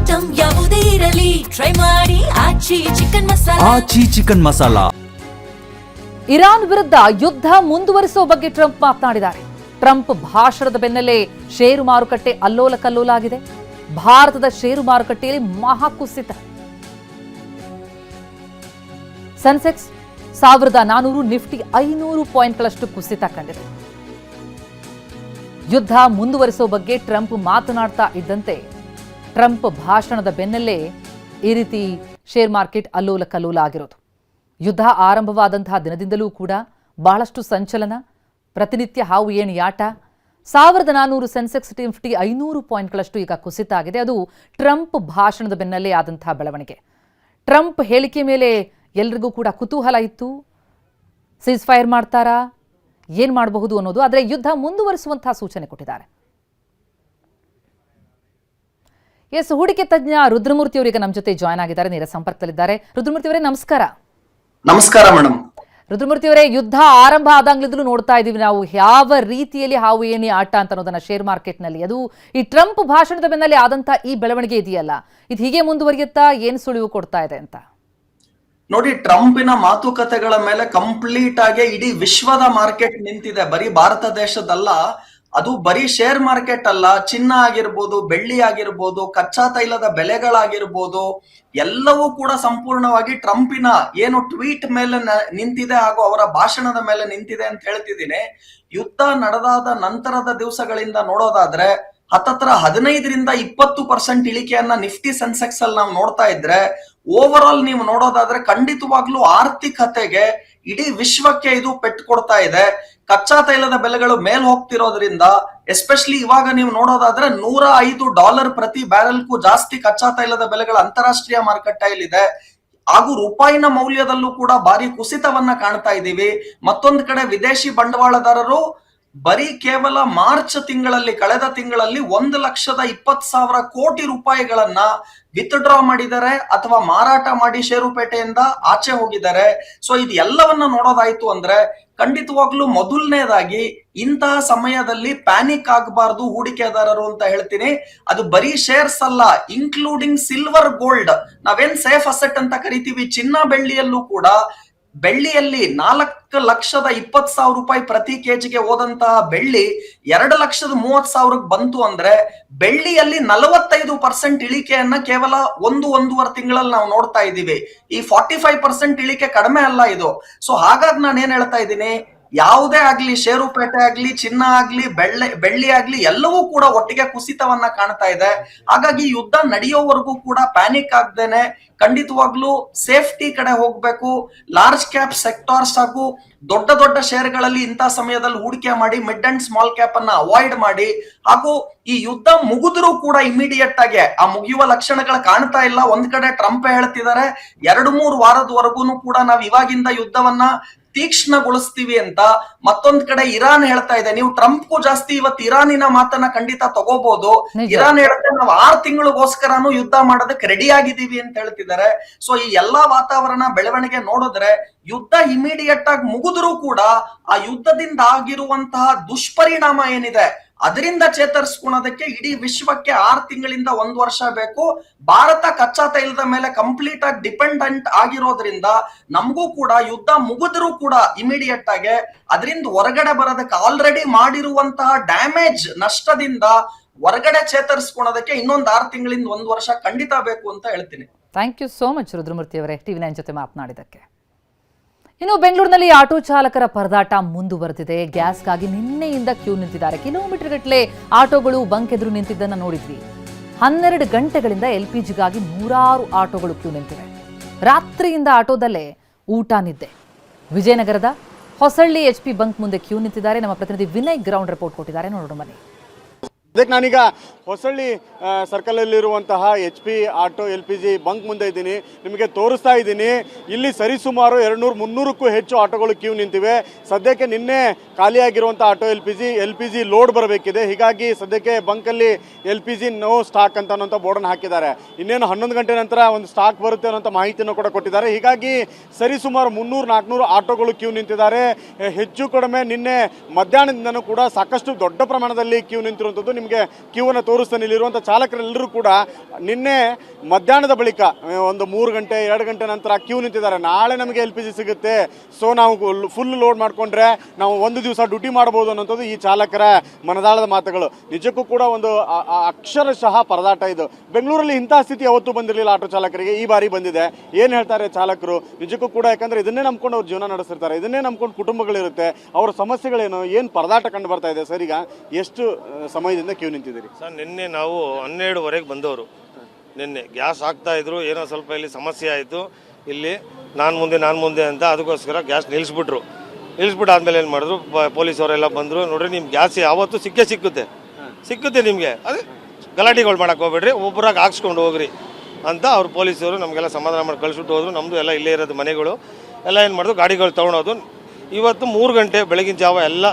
Item ಯಾವುದೇ ಇರಲಿ try ಮಾಡಿ ಆಚಿ ಚಿಕನ್ ಮಸಾಲಾ. ಇರಾನ್ ವಿರುದ್ಧ ಯುದ್ಧ ಮುಂದುವರಿಸುವ ಬಗ್ಗೆ ಟ್ರಂಪ್ ಮಾತನಾಡಿದ್ದಾರೆ. ಟ್ರಂಪ್ ಭಾಷಣದ ಬೆನ್ನಲ್ಲೇ ಷೇರು ಮಾರುಕಟ್ಟೆ ಅಲ್ಲೋಲ ಕಲ್ಲೋಲ ಆಗಿದೆ. ಭಾರತದ ಷೇರು ಮಾರುಕಟ್ಟೆಯಲ್ಲಿ ಮಹಾಕುಸಿತ. ಸೆನ್ಸೆಕ್ಸ್ 1400, ನಿಫ್ಟಿ 500 ಪಾಯಿಂಟ್ಗಳಷ್ಟು ಕುಸಿತ ಕಂಡಿದೆ. ಯುದ್ಧ ಮುಂದುವರಿಸುವ ಬಗ್ಗೆ ಟ್ರಂಪ್ ಮಾತನಾಡ್ತಾ ಇದ್ದಂತೆ ಟ್ರಂಪ್ ಭಾಷಣದ ಬೆನ್ನಲ್ಲೇ ಈ ರೀತಿ ಶೇರ್ ಮಾರ್ಕೆಟ್ ಅಲ್ಲೋಲ ಕಲ್ಲೋಲ ಆಗಿರೋದು. ಯುದ್ಧ ಆರಂಭವಾದಂತಹ ದಿನದಿಂದಲೂ ಕೂಡ ಬಹಳಷ್ಟು ಸಂಚಲನ, ಪ್ರತಿನಿತ್ಯ ಹಾವು ಏಣಿಯಾಟ. 1400 ಸೆನ್ಸೆಕ್ಸ್, ನಿಫ್ಟಿ 500 ಪಾಯಿಂಟ್ಗಳಷ್ಟು ಈಗ ಕುಸಿತ ಆಗಿದೆ. ಅದು ಟ್ರಂಪ್ ಭಾಷಣದ ಬೆನ್ನಲ್ಲೇ ಆದಂತಹ ಬೆಳವಣಿಗೆ. ಟ್ರಂಪ್ ಹೇಳಿಕೆ ಮೇಲೆ ಎಲ್ರಿಗೂ ಕೂಡ ಕುತೂಹಲ ಇತ್ತು. ಸೀಸ್ ಫೈರ್ ಮಾಡ್ತಾರಾ, ಏನ್ ಮಾಡಬಹುದು ಅನ್ನೋದು. ಆದರೆ ಯುದ್ಧ ಮುಂದುವರಿಸುವಂತಹ ಸೂಚನೆ ಕೊಟ್ಟಿದ್ದಾರೆ. ಎಸ್, ಹೂಡಿಕೆ ತಜ್ಞ ರುದ್ರಮೂರ್ತಿ ಅವರಿಗೆ ನಮ್ಮ ಜೊತೆ ಜಾಯ್ನ್ ಆಗಿದ್ದಾರೆ, ನೇರ ಸಂಪರ್ಕದಲ್ಲಿದ್ದಾರೆ. ರುದ್ರಮೂರ್ತಿ ಅವರೇ ನಮಸ್ಕಾರ. ನಮಸ್ಕಾರ ಮೇಡಮ್. ರುದ್ರಮೂರ್ತಿ ಅವರೇ, ಯುದ್ಧ ಆರಂಭ ಆದಾಗ್ಲಿಂದಲೂ ನೋಡ್ತಾ ಇದೀವಿ ನಾವು ಯಾವ ರೀತಿಯಲ್ಲಿ ಹಾವು ಏಣಿ ಆಟ ಅಂತ ಅನ್ನೋದನ್ನ ಶೇರ್ ಮಾರ್ಕೆಟ್ ನಲ್ಲಿ. ಅದು ಈ ಟ್ರಂಪ್ ಭಾಷಣದ ಬೆನ್ನಲ್ಲೇ ಆದಂತ ಈ ಬೆಳವಣಿಗೆ ಇದೆಯಲ್ಲ, ಇದು ಹೀಗೆ ಮುಂದುವರಿಯುತ್ತಾ, ಏನ್ ಸುಳಿವು ಕೊಡ್ತಾ ಇದೆ ಅಂತ? ನೋಡಿ, ಟ್ರಂಪಿನ ಮಾತುಕತೆಗಳ ಮೇಲೆ ಕಂಪ್ಲೀಟ್ ಆಗಿ ಇಡೀ ವಿಶ್ವದ ಮಾರ್ಕೆಟ್ ನಿಂತಿದೆ. ಬರೀ ಭಾರತ ದೇಶದಲ್ಲ, ಅದು ಬರೀ ಶೇರ್ ಮಾರ್ಕೆಟ್ ಅಲ್ಲ, ಚಿನ್ನ ಆಗಿರ್ಬೋದು, ಬೆಳ್ಳಿ ಆಗಿರ್ಬೋದು, ಕಚ್ಚಾ ತೈಲದ ಬೆಲೆಗಳಾಗಿರ್ಬೋದು, ಎಲ್ಲವೂ ಕೂಡ ಸಂಪೂರ್ಣವಾಗಿ ಟ್ರಂಪಿನ ಏನು ಟ್ವೀಟ್ ಮೇಲೆ ನಿಂತಿದೆ ಹಾಗೂ ಅವರ ಭಾಷಣದ ಮೇಲೆ ನಿಂತಿದೆ ಅಂತ ಹೇಳ್ತಿದ್ದೀನಿ. ಯುದ್ಧ ನಡೆದಾದ ನಂತರದ ದಿವಸಗಳಿಂದ ನೋಡೋದಾದ್ರೆ ಹತ್ತತ್ರ 15ರಿಂದ 20% ಇಳಿಕೆಯನ್ನ ನಿಫ್ಟಿ ಸೆನ್ಸೆಕ್ಸ್ ಅಲ್ಲಿ ನಾವು ನೋಡ್ತಾ ಇದ್ರೆ, ಓವರ್ ಆಲ್ ನೀವು ನೋಡೋದಾದ್ರೆ ಖಂಡಿತವಾಗ್ಲೂ ಆರ್ಥಿಕತೆಗೆ, ಇಡೀ ವಿಶ್ವಕ್ಕೆ ಇದು ಪೆಟ್ಟು ಕೊಡ್ತಾ ಇದೆ. ಕಚ್ಚಾ ತೈಲದ ಬೆಲೆಗಳು ಮೇಲ್ ಹೋಗ್ತಿರೋದ್ರಿಂದ, ಎಸ್ಪೆಷಲಿ ಇವಾಗ ನೀವು ನೋಡೋದಾದ್ರೆ $105 ಪ್ರತಿ ಬ್ಯಾರೆಲ್ಗೂ ಜಾಸ್ತಿ ಕಚ್ಚಾ ತೈಲದ ಬೆಲೆಗಳು ಅಂತಾರಾಷ್ಟ್ರೀಯ ಮಾರುಕಟ್ಟೆಯಲ್ಲಿದೆ. ಹಾಗೂ ರೂಪಾಯಿನ ಮೌಲ್ಯದಲ್ಲೂ ಕೂಡ ಭಾರಿ ಕುಸಿತವನ್ನ ಕಾಣ್ತಾ ಇದ್ದೀವಿ. ಮತ್ತೊಂದು ಕಡೆ ವಿದೇಶಿ ಬಂಡವಾಳದಾರರು ಬರೀ ಕೇವಲ ಮಾರ್ಚ್ ತಿಂಗಳಲ್ಲಿ, ಕಳೆದ ತಿಂಗಳಲ್ಲಿ 1,20,000 ಕೋಟಿ ರೂಪಾಯಿಗಳನ್ನ ವಿತ್ಡ್ರಾ ಮಾಡಿದ್ದಾರೆ ಅಥವಾ ಮಾರಾಟ ಮಾಡಿ ಷೇರುಪೇಟೆಯಿಂದ ಆಚೆ ಹೋಗಿದ್ದಾರೆ. ಸೊ ಇದು ಎಲ್ಲವನ್ನ ನೋಡೋದಾಯ್ತು ಅಂದ್ರೆ ಖಂಡಿತವಾಗ್ಲೂ ಮೊದಲನೇದಾಗಿ ಇಂತಹ ಸಮಯದಲ್ಲಿ ಪ್ಯಾನಿಕ್ ಆಗಬಾರ್ದು ಹೂಡಿಕೆದಾರರು ಅಂತ ಹೇಳ್ತೀನಿ. ಅದು ಬರೀ ಶೇರ್ಸ್ ಅಲ್ಲ, ಇನ್ಕ್ಲೂಡಿಂಗ್ ಸಿಲ್ವರ್, ಗೋಲ್ಡ್, ನಾವೇನ್ ಸೇಫ್ ಅಸೆಟ್ ಅಂತ ಕರಿತೀವಿ, ಚಿನ್ನ ಬೆಳ್ಳಿಯಲ್ಲೂ ಕೂಡ. ಬೆಳ್ಳಿಯಲ್ಲಿ 4,20,000 ರೂಪಾಯಿ ಪ್ರತಿ ಕೆಜಿಗೆ ಹೋದಂತಹ ಬೆಳ್ಳಿ 2,30,000 ಬಂತು ಅಂದ್ರೆ, ಬೆಳ್ಳಿಯಲ್ಲಿ 45% ಇಳಿಕೆಯನ್ನ ಕೇವಲ 1-1.5 ತಿಂಗಳಲ್ಲಿ ನಾವು ನೋಡ್ತಾ ಇದ್ದೀವಿ. ಈ 45% ಇಳಿಕೆ ಕಡಿಮೆ ಅಲ್ಲ ಇದು. ಸೊ ಹಾಗಾಗಿ ನಾನು ಏನ್ ಹೇಳ್ತಾ ಇದ್ದೀನಿ, ಯಾವುದೇ ಆಗ್ಲಿ, ಷೇರುಪೇಟೆ ಆಗ್ಲಿ, ಚಿನ್ನ ಆಗ್ಲಿ, ಬೆಳ್ಳಿ ಆಗ್ಲಿ, ಎಲ್ಲವೂ ಕೂಡ ಒಟ್ಟಿಗೆ ಕುಸಿತವನ್ನ ಕಾಣ್ತಾ ಇದೆ. ಹಾಗಾಗಿ ಯುದ್ಧ ನಡೆಯೋವರೆಗೂ ಕೂಡ ಪ್ಯಾನಿಕ್ ಆಗದೇನೆ ಖಂಡಿತವಾಗ್ಲೂ ಸೇಫ್ಟಿ ಕಡೆ ಹೋಗ್ಬೇಕು. ಲಾರ್ಜ್ ಕ್ಯಾಪ್ ಸೆಕ್ಟಾರ್ಸ್ ಹಾಗೂ ದೊಡ್ಡ ದೊಡ್ಡ ಶೇರ್ಗಳಲ್ಲಿ ಇಂಥ ಸಮಯದಲ್ಲಿ ಹೂಡಿಕೆ ಮಾಡಿ ಮಿಡ್ ಅಂಡ್ ಸ್ಮಾಲ್ ಕ್ಯಾಪ್ ಅನ್ನ ಅವಾಯ್ಡ್ ಮಾಡಿ. ಹಾಗೂ ಈ ಯುದ್ಧ ಮುಗಿದ್ರೂ ಕೂಡ ಇಮಿಡಿಯೇಟ್ ಆಗಿ ಆ ಮುಗಿಯುವ ಲಕ್ಷಣಗಳು ಕಾಣ್ತಾ ಇಲ್ಲ. ಒಂದ್ ಕಡೆ ಟ್ರಂಪ್ ಹೇಳ್ತಿದ್ದಾರೆ 2-3 ವಾರದವರೆಗೂ ಕೂಡ ನಾವು ಇವಾಗಿಂದ ಯುದ್ಧವನ್ನ ತೀಕ್ಷ್ಣಗೊಳಿಸ್ತೀವಿ ಅಂತ. ಮತ್ತೊಂದ್ ಕಡೆ ಇರಾನ್ ಹೇಳ್ತಾ ಇದೆ, ನೀವು ಟ್ರಂಪ್ಗೂ ಜಾಸ್ತಿ ಇವತ್ತು ಇರಾನಿನ ಮಾತನ್ನ ಖಂಡಿತ ತಗೋಬಹುದು. ಇರಾನ್ ಹೇಳುತ್ತೆ ನಾವು 6 ತಿಂಗಳಿಗೋಸ್ಕರನು ಯುದ್ಧ ಮಾಡೋದಕ್ಕೆ ರೆಡಿ ಆಗಿದ್ದೀವಿ ಅಂತ ಹೇಳ್ತಿದ್ದಾರೆ. ಸೊ ಈ ಎಲ್ಲಾ ವಾತಾವರಣ ಬೆಳವಣಿಗೆ ನೋಡಿದ್ರೆ ಯುದ್ಧ ಇಮಿಡಿಯೇಟ್ ಆಗಿ ಮುಗಿದ್ರೂ ಕೂಡ ಆ ಯುದ್ಧದಿಂದ ಆಗಿರುವಂತಹ ದುಷ್ಪರಿಣಾಮ ಏನಿದೆ ಅದರಿಂದ ಚೇತರಿಸ್ಕೊಳ್ಳೋದಕ್ಕೆ ಇಡೀ ವಿಶ್ವಕ್ಕೆ 6 ತಿಂಗಳಿಂದ 1 ವರ್ಷ ಬೇಕು. ಭಾರತ ಕಚ್ಚಾ ತೈಲದ ಮೇಲೆ ಕಂಪ್ಲೀಟ್ ಆಗಿ ಡಿಪೆಂಡೆಂಟ್ ಆಗಿರೋದ್ರಿಂದ ನಮಗೂ ಕೂಡ ಯುದ್ಧ ಮುಗಿದ್ರೂ ಕೂಡ ಇಮಿಡಿಯೇಟ್ ಆಗಿ ಅದರಿಂದ ಹೊರಗಡೆ ಬರೋದಕ್ಕೆ, ಆಲ್ರೆಡಿ ಮಾಡಿರುವಂತಹ ಡ್ಯಾಮೇಜ್, ನಷ್ಟದಿಂದ ಹೊರಗಡೆ ಚೇತರಿಸ್ಕೊಳ್ಳೋದಕ್ಕೆ ಇನ್ನೊಂದು 6 ತಿಂಗಳಿಂದ 1 ವರ್ಷ ಖಂಡಿತ ಬೇಕು ಅಂತ ಹೇಳ್ತೀನಿ. Thank you so much Rudramurthy ಅವರೇ, TV9 ಜೊತೆ ಮಾತನಾಡಿದ್ದಕ್ಕೆ. ಇನ್ನು ಬೆಂಗಳೂರಿನಲ್ಲಿ ಆಟೋ ಚಾಲಕರ ಪರದಾಟ ಮುಂದುವರೆದಿದೆ. ಗ್ಯಾಸ್ಗಾಗಿ ನಿನ್ನೆಯಿಂದ ಕ್ಯೂ ನಿಂತಿದ್ದಾರೆ. ಕಿಲೋಮೀಟರ್ ಗಟ್ಟಲೆ ಆಟೋಗಳು ಬಂಕ್ ಎದುರು ನಿಂತಿದ್ದನ್ನ ನೋಡಿದ್ವಿ. 12 ಗಂಟೆಗಳಿಂದ LPGಗಾಗಿ 100 ಆಟೋಗಳು ಕ್ಯೂ ನಿಂತಿವೆ. ರಾತ್ರಿಯಿಂದ ಆಟೋದಲ್ಲೇ ಊಟ, ನಿದ್ದೆ. ವಿಜಯನಗರದ ಹೊಸಳ್ಳಿ HP ಬಂಕ್ ಮುಂದೆ ಕ್ಯೂ ನಿಂತಿದ್ದಾರೆ. ನಮ್ಮ ಪ್ರತಿನಿಧಿ ವಿನಯ್ ಗ್ರೌಂಡ್ ರಿಪೋರ್ಟ್ ಕೊಟ್ಟಿದ್ದಾರೆ, ನೋಡೋಣ ಬನ್ನಿ. ಅದಕ್ಕೆ ನಾನೀಗ ಹೊಸಳ್ಳಿ ಸರ್ಕಲಲ್ಲಿರುವಂತಹ HP ಆಟೋ LPG ಬಂಕ್ ಮುಂದೆ ಇದ್ದೀನಿ, ನಿಮಗೆ ತೋರಿಸ್ತಾ ಇದ್ದೀನಿ. ಇಲ್ಲಿ ಸರಿಸುಮಾರು 200-300ಕ್ಕೂ ಹೆಚ್ಚು ಆಟೋಗಳು ಕ್ಯೂ ನಿಂತಿವೆ. ಸದ್ಯಕ್ಕೆ ನಿನ್ನೆ ಖಾಲಿಯಾಗಿರುವಂಥ ಆಟೋ LPG ಲೋಡ್ ಬರಬೇಕಿದೆ. ಹೀಗಾಗಿ ಸದ್ಯಕ್ಕೆ ಬಂಕಲ್ಲಿ LPG ನೋ ಸ್ಟಾಕ್ ಅಂತ ಬೋರ್ಡನ್ನು ಹಾಕಿದ್ದಾರೆ. ಇನ್ನೇನು 11 ಗಂಟೆ ನಂತರ ಒಂದು ಸ್ಟಾಕ್ ಬರುತ್ತೆ ಅನ್ನೋಂಥ ಮಾಹಿತಿಯನ್ನು ಕೂಡ ಕೊಟ್ಟಿದ್ದಾರೆ. ಹೀಗಾಗಿ ಸರಿಸುಮಾರು 300-400 ಆಟೋಗಳು ಕ್ಯೂ ನಿಂತಿದ್ದಾರೆ. ಹೆಚ್ಚು ಕಡಿಮೆ ನಿನ್ನೆ ಮಧ್ಯಾಹ್ನದಿಂದನೂ ಕೂಡ ಸಾಕಷ್ಟು ದೊಡ್ಡ ಪ್ರಮಾಣದಲ್ಲಿ ಕ್ಯೂ ನಿಂತಿರುವಂಥದ್ದು ನಿಮಗೆ ಕ್ಯೂವನ್ನು ತೋರಿಸ್ತಾನೆ. ಇಲ್ಲಿರುವಂಥ ಚಾಲಕರೆಲ್ಲರೂ ಕೂಡ ನಿನ್ನೆ ಮಧ್ಯಾಹ್ನದ ಬಳಿಕ ಒಂದು 3 ಗಂಟೆ 2 ಗಂಟೆ ನಂತರ ಕ್ಯೂ ನಿಂತಿದ್ದಾರೆ. ನಾಳೆ ನಮಗೆ LPG ಸಿಗುತ್ತೆ, ಸೊ ನಾವು ಫುಲ್ ಲೋಡ್ ಮಾಡಿಕೊಂಡ್ರೆ ನಾವು ಒಂದು ದಿವಸ ಡ್ಯೂಟಿ ಮಾಡ್ಬೋದು ಅನ್ನೋಂಥದ್ದು ಈ ಚಾಲಕರ ಮನದಾಳದ ಮಾತುಗಳು. ನಿಜಕ್ಕೂ ಕೂಡ ಒಂದು ಅಕ್ಷರಶಃ ಪರದಾಟ ಇದು. ಬೆಂಗಳೂರಲ್ಲಿ ಇಂತಹ ಸ್ಥಿತಿ ಯಾವತ್ತೂ ಬಂದಿರಲಿಲ್ಲ ಆಟೋ ಚಾಲಕರಿಗೆ, ಈ ಬಾರಿ ಬಂದಿದೆ. ಏನು ಹೇಳ್ತಾರೆ ಚಾಲಕರು ನಿಜಕ್ಕೂ ಕೂಡ, ಯಾಕಂದ್ರೆ ಇದನ್ನೇ ನಂಬ್ಕೊಂಡು ಅವ್ರು ಜೀವನ ನಡೆಸಿರ್ತಾರೆ, ಇದನ್ನೇ ನಂಬ್ಕೊಂಡು ಕುಟುಂಬಗಳಿರುತ್ತೆ. ಅವರ ಸಮಸ್ಯೆಗಳೇನು, ಏನು ಪರದಾಟ ಕಂಡು ಬರ್ತಾ ಇದೆ ಸರ್? ಈಗ ಎಷ್ಟು ಸಮಯದಿಂದ ಕ್ಯೂ ನಿಂತಿದ್ದೀರಿ ಸರ್? ನಿನ್ನೆ ನಾವು 12ವರೆಗೆ ಬಂದವರು. ನಿನ್ನೆ ಗ್ಯಾಸ್ ಹಾಕ್ತಾ ಇದ್ರು, ಏನೋ ಸ್ವಲ್ಪ ಇಲ್ಲಿ ಸಮಸ್ಯೆ ಆಯಿತು, ಇಲ್ಲಿ ನಾನು ಮುಂದೆ ಅಂತ, ಅದಕ್ಕೋಸ್ಕರ ಗ್ಯಾಸ್ ನಿಲ್ಲಿಸ್ಬಿಟ್ರು ಆದಮೇಲೆ ಏನು ಮಾಡಿದ್ರು, ಪೊಲೀಸವರೆಲ್ಲ ಬಂದರು. ನೋಡ್ರಿ ನಿಮ್ಮ ಗ್ಯಾಸ್ ಯಾವತ್ತೂ ಸಿಕ್ಕುತ್ತೆ ನಿಮಗೆ, ಅದೇ ಗಲಾಟೆಗಳು ಮಾಡೋಕೆ ಹೋಗ್ಬೇಡ್ರಿ, ಒಬ್ಬರಾಗಿ ಹಾಕ್ಸ್ಕೊಂಡು ಹೋಗ್ರಿ ಅಂತ ಅವ್ರು ಪೊಲೀಸರು ನಮಗೆಲ್ಲ ಸಮಾಧಾನ ಮಾಡಿ ಕಳಿಸ್ಬಿಟ್ಟು ಹೋದ್ರು. ನಮ್ಮದು ಎಲ್ಲ ಇಲ್ಲೇ ಇರೋದು ಮನೆಗಳು ಎಲ್ಲ ಏನು ಮಾಡಿದ್ರು, ಗಾಡಿಗಳು ತೊಗೊಳೋದು. ಇವತ್ತು 3 ಗಂಟೆ ಬೆಳಗಿನ ಜಾವ ಎಲ್ಲ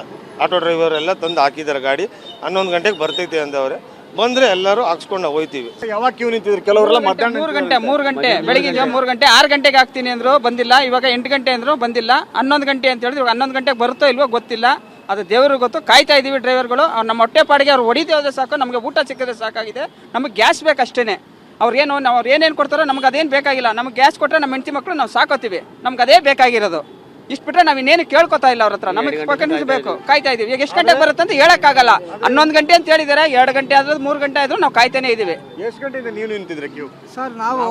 ಆಟೋ ಡ್ರೈವರ್ ಎಲ್ಲ ತಂದು ಹಾಕಿದ್ದಾರೆ ಗಾಡಿ. 11 ಗಂಟೆಗೆ ಬರ್ತೈತೆ ಅಂದವ್ರೆ, ಬಂದರೆ ಎಲ್ಲರೂ ಹಾಕ್ಸ್ಕೊಂಡು ಹೋಗ್ತೀವಿ. ಯಾವಾಗ ಕ್ಯೂ ನಿಂತಿದ್ರು? ಕೆಲವರೆಲ್ಲ ಮಧ್ಯಾಹ್ನ 3 ಗಂಟೆ ಬೆಳಿಗ್ಗೆ 3 ಗಂಟೆ 6 ಗಂಟೆಗೆ ಹಾಕ್ತೀನಿ ಅಂದ್ರು, ಬಂದಿಲ್ಲ. ಇವಾಗ 8 ಗಂಟೆ ಅಂದ್ರು, ಬಂದಿಲ್ಲ. 11 ಗಂಟೆ ಅಂತ ಹೇಳಿದ್ರು, 11 ಗಂಟೆಗೆ ಬರುತ್ತೋ ಇಲ್ವೋ ಗೊತ್ತಿಲ್ಲ, ಅದು ದೇವ್ರಿಗೆ ಗೊತ್ತು. ಕಾಯ್ತಾ ಇದೀವಿ ಡ್ರೈವರ್ಗಳು. ಅವ್ರು ನಮ್ಮ ಹೊಟ್ಟೆ ಪಾಡಿಗೆ ಅವ್ರು ಹೊಡಿತೇವೆ ಸಾಕು, ನಮಗೆ ಊಟ ಸಿಕ್ಕಿದ್ರೆ ಸಾಕಾಗಿದೆ. ನಮಗೆ ಗ್ಯಾಸ್ ಬೇಕಷ್ಟೇ. ಅವ್ರು ಏನೇನು ಕೊಡ್ತಾರೋ ನಮ್ಗೆ ಅದೇನು ಬೇಕಾಗಿಲ್ಲ. ನಮ್ಗೆ ಗ್ಯಾಸ್ ಕೊಟ್ಟರೆ ನಮ್ಮ ಹೆಂಡತಿ ಮಕ್ಕಳು ನಾವು ಸಾಕೋತೀವಿ, ನಮ್ಗೆ ಅದೇ ಬೇಕಾಗಿರೋದು. ಇಷ್ಟು ಬಿಟ್ಟರೆ ನಾವು ಇನ್ನೇನು ಕೇಳ್ಕೊತಾ ಇಲ್ಲ ಅವ್ರ ಹತ್ರ. ನಮಗೆ ಬೇಕು, ಕಾಯ್ತಾ ಇದೀವಿ. ಈಗ ಎಷ್ಟು ಗಂಟೆಗೆ ಬರುತ್ತೆ ಅಂತ ಹೇಳಕ್ಕಾಗಲ್ಲ. 11 ಗಂಟೆ ಅಂತ ಹೇಳಿದಾರೆ, 2 ಗಂಟೆ ಆದ್ರೂ 3 ಗಂಟೆ ಆದ್ರೂ ನಾವು ಕಾಯ್ತಾನೆ ಇದೀವಿ. ಎಷ್ಟು ಗಂಟೆಯಿಂದ ನೀವು ನಿಂತಿದ್ರೆ ಕ್ಯೂ? ಸರ್ ನಾವು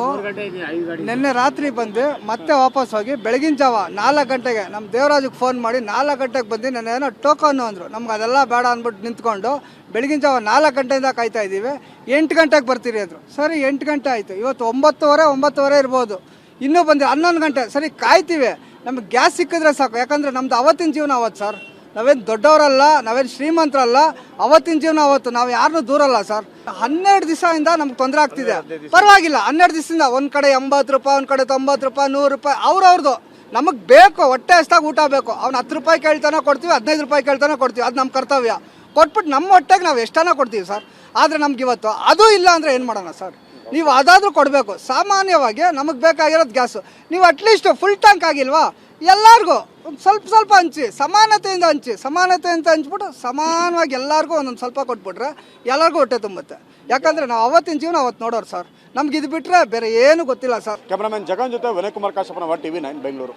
ನಿನ್ನೆ ರಾತ್ರಿ ಬಂದು ಮತ್ತೆ ವಾಪಸ್ ಹೋಗಿ ಬೆಳಗಿನ ಜಾವ 4 ಗಂಟೆಗೆ ನಮ್ಮ ದೇವರಾಜಿಗೆ ಫೋನ್ ಮಾಡಿ 4 ಗಂಟೆಗೆ ಬಂದು ನನ್ನ ಏನೋ ಟೋಕನ್ ಅಂದರು. ನಮ್ಗೆ ಅದೆಲ್ಲ ಬೇಡ ಅಂದ್ಬಿಟ್ಟು ನಿಂತ್ಕೊಂಡು ಬೆಳಗಿನ ಜಾವ 4 ಗಂಟೆಯಿಂದ ಕಾಯ್ತಾ ಇದ್ದೀವಿ. 8 ಗಂಟೆಗೆ ಬರ್ತೀರಿ ಅಂದರು. ಸರಿ 8 ಗಂಟೆ ಆಯಿತು. ಇವತ್ತು 9:30 ಇರ್ಬೋದು, ಇನ್ನೂ ಬಂದಿಲ್ಲ. 11 ಗಂಟೆ. ಸರಿ ಕಾಯ್ತೀವಿ, ನಮಗೆ ಗ್ಯಾಸ್ ಸಿಕ್ಕಿದ್ರೆ ಸಾಕು. ಯಾಕಂದರೆ ನಮ್ದು ಅವತ್ತಿನ ಜೀವನ ಅವತ್ತು ಸರ್. ನಾವೇನು ದೊಡ್ಡವರಲ್ಲ, ನಾವೇನು ಶ್ರೀಮಂತರಲ್ಲ. ಅವತ್ತಿನ ಜೀವನ ಅವತ್ತು. ನಾವು ಯಾರನ್ನೂ ದೂರಲ್ಲ ಸರ್. 12 ದಿವಸದಿಂದ ನಮ್ಗೆ ತೊಂದರೆ ಆಗ್ತಿದೆ. ಪರವಾಗಿಲ್ಲ, 12 ದಿವಸದಿಂದ ಒಂದು ಕಡೆ 80 ರೂಪಾಯಿ, ಒಂದು ಕಡೆ 90 ರೂಪಾಯಿ, 100 ರೂಪಾಯಿ ಅವ್ರವ್ರದ್ದು. ನಮಗೆ ಬೇಕು, ಹೊಟ್ಟೆ ಅಷ್ಟಾಗಿ ಊಟ ಬೇಕು. ಅವ್ನು 10 ರೂಪಾಯಿ ಕೇಳ್ತಾನೆ ಕೊಡ್ತೀವಿ, 15 ರೂಪಾಯಿ ಕೇಳ್ತಾನೆ ಕೊಡ್ತೀವಿ. ಅದು ನಮ್ಮ ಕರ್ತವ್ಯ. ಕೊಟ್ಬಿಟ್ಟು ನಮ್ಮ ಹೊಟ್ಟೆಗೆ ನಾವು ಎಷ್ಟಾನ ಕೊಡ್ತೀವಿ ಸರ್. ಆದರೆ ನಮ್ಗೆ ಇವತ್ತು ಅದು ಇಲ್ಲ ಅಂದರೆ ಏನು ಮಾಡೋಣ ಸರ್? ನೀವು ಅದಾದರೂ ಕೊಡಬೇಕು. ಸಾಮಾನ್ಯವಾಗಿ ನಮಗೆ ಬೇಕಾಗಿರೋದು ಗ್ಯಾಸು. ನೀವು ಅಟ್ಲೀಸ್ಟ್ ಫುಲ್ ಟ್ಯಾಂಕ್ ಆಗಿಲ್ವಾ? ಎಲ್ಲರಿಗೂ ಒಂದು ಸ್ವಲ್ಪ ಹಂಚಿ, ಸಮಾನತೆಯಿಂದ ಹಂಚ್ಬಿಟ್ಟು ಸಮಾನವಾಗಿ ಎಲ್ಲರಿಗೂ ಒಂದೊಂದು ಸ್ವಲ್ಪ ಕೊಟ್ಬಿಟ್ರೆ ಎಲ್ಲರಿಗೂ ಹೊಟ್ಟೆ ತುಂಬುತ್ತೆ. ಯಾಕಂದರೆ ನಾವು ಅವತ್ತಿನ ಜೀವನ ಅವತ್ತು ನೋಡೋರು ಸರ್. ನಮ್ಗೆ ಇದು ಬಿಟ್ಟರೆ ಬೇರೆ ಏನು ಗೊತ್ತಿಲ್ಲ ಸರ್. ಕ್ಯಾಮರಾಮನ್ ಜಗನ್ ಜೊತೆ ವಿನಯ್ ಕುಮಾರ್ ಕಾಶಪ್ಪನವರ TV9 ಬೆಂಗಳೂರು.